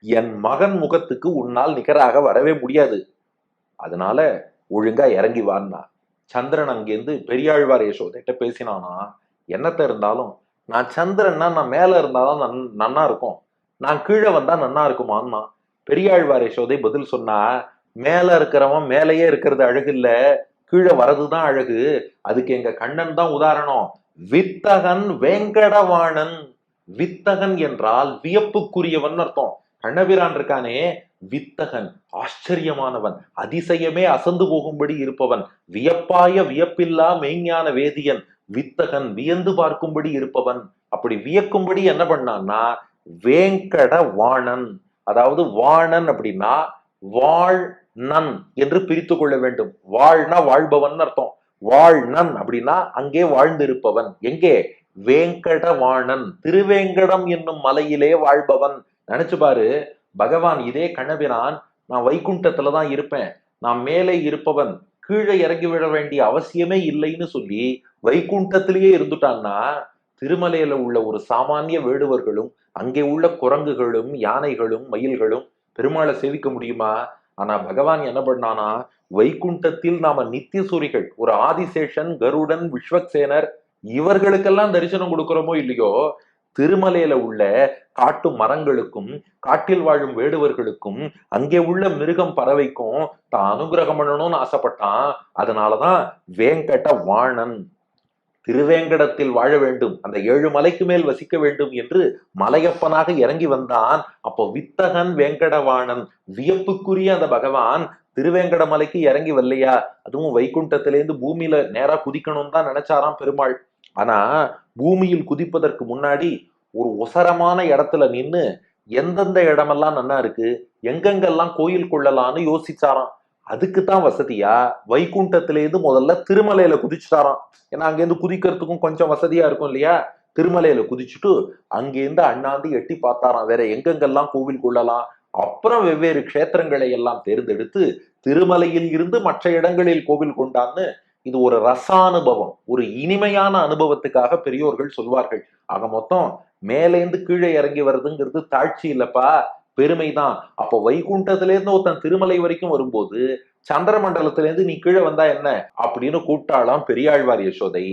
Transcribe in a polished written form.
என் மகன் முகத்துக்கு உன்னால் நிகராக வரவே முடியாது. அதனால ஒழுங்கா இறங்கி வான்னா. சந்திரன் அங்கேருந்து பெரியாழ்வார் யசோதைட்ட பேசினானா, என்னத்த இருந்தாலும் நான் சந்திரன்னா நான் மேல இருந்தாலும் நன்னா இருக்கும், நான் கீழே வந்தா நன்னா இருக்குமான்னா. பெரியாழ்வார் யசோதை பதில் சொன்னா, மேல இருக்கிறவன் மேலேயே இருக்கிறது அழகு இல்ல, கீழே வரதுதான் அழகு. அதுக்கு எங்க கண்ணன் தான் உதாரணம். வித்தகன் வேங்கடவாணன். வித்தகன் என்றால் வியப்புக்குரியவன் அர்த்தம். கண்ணபிரான் இருக்கானே, வித்தகன், ஆச்சரியமானவன், அதிசயமே அசந்து போகும்படி இருப்பவன், வியப்பாய வியப்பில்லா மெய்ஞான வேதியன், வித்தகன், வியந்து பார்க்கும்படி இருப்பவன். அப்படி வியக்கும்படி என்ன பண்ணான்னா வேங்கட வாணன். அதாவது வாணன் அப்படின்னா வாழ் நன் என்று பிரித்து கொள்ள வேண்டும். வாழ்னா வாழ்பவன் அர்த்தம். வாழ்நன் அப்படின்னா அங்கே வாழ்ந்திருப்பவன். எங்கே? வேங்கடவாணன், திருவேங்கடம் என்னும் மலையிலே வாழ்பவன். நினைச்சு பாரு, பகவான் இதே கண்ணபிரான் நான் வைகுண்டத்துலதான் இருப்பேன், நான் மேலே இருப்பவன், கீழே இறங்கி விட வேண்டிய அவசியமே இல்லைன்னு சொல்லி வைகுண்டத்திலேயே இருந்துட்டான்னா, திருமலையில உள்ள ஒரு சாமானிய வேடுவர்களும் அங்கே உள்ள குரங்குகளும் யானைகளும் மயில்களும் பெருமாளை சேவிக்க முடியுமா? ஆனா பகவான் என்ன பண்ணானா, வைகுண்டத்தில் நாம நித்திய சூரிகள், ஒரு ஆதிசேஷன், கருடன், விஸ்வக்சேனர், இவர்களுக்கெல்லாம் தரிசனம் கொடுக்கிறோமோ இல்லையோ, திருமலையில உள்ள காட்டு மரங்களுக்கும் காட்டில் வாழும் வேடுவர்களுக்கும் அங்கே உள்ள மிருகம் பறவைக்கும் தான் அனுகிரகம் பண்ணணும்னு ஆசைப்பட்டான். அதனாலதான் வேங்கட வாணன், திருவேங்கடத்தில் வாழ வேண்டும், அந்த 7 மலைக்கு மேல் வசிக்க வேண்டும் என்று மலையப்பனாக இறங்கி வந்தான். அப்போ வித்தகன் வேங்கடவாணன், வியப்புக்குரிய அந்த பகவான் திருவேங்கட மலைக்கு இறங்கி வரலையா, அதுவும் வைகுண்டத்திலேருந்து பூமியில நேரா குதிக்கணும்னு தான் நினைச்சாராம் பெருமாள். ஆனா பூமியில் குதிப்பதற்கு முன்னாடி ஒரு ஒசரமான இடத்துல நின்னு எந்தெந்த இடமெல்லாம் நன்னா இருக்கு, எங்கெங்கெல்லாம் கோயில் கொள்ளலாம்னு யோசிச்சாராம். அதுக்குத்தான் வசதியா வைகுண்டத்திலேருந்து முதல்ல திருமலையில குதிச்சுட்டாராம். ஏன்னா அங்கேருந்து குதிக்கிறதுக்கும் கொஞ்சம் வசதியா இருக்கும் இல்லையா. திருமலையில குதிச்சுட்டு அங்கேருந்து அண்ணாந்து எட்டி பார்த்தாராம், வேற எங்கெங்கெல்லாம் கோவில் கொள்ளலாம். அப்புறம் வெவ்வேறு க்ஷேத்திரங்களை எல்லாம் தேர்ந்தெடுத்து திருமலையில் இருந்து மற்ற இடங்களில் கோவில் கொண்டான்னு. இது ஒரு ரசானுபவம், ஒரு இனிமையான அனுபவத்துக்காக பெரியோர்கள் சொல்வார்கள். ஆக மொத்தம் மேலேந்து கீழே இறங்கி வருதுங்கிறது தாழ்ச்சி இல்லப்பா, பெருமைதான். அப்போ வைகுண்டத்துல இருந்து ஒருத்தன் திருமலை வரைக்கும் வரும்போது சந்திர மண்டலத்திலேருந்து நீ கீழே வந்தா என்ன அப்படின்னு கூப்பிட்டாலாம் பெரியாழ்வார் யசோதை.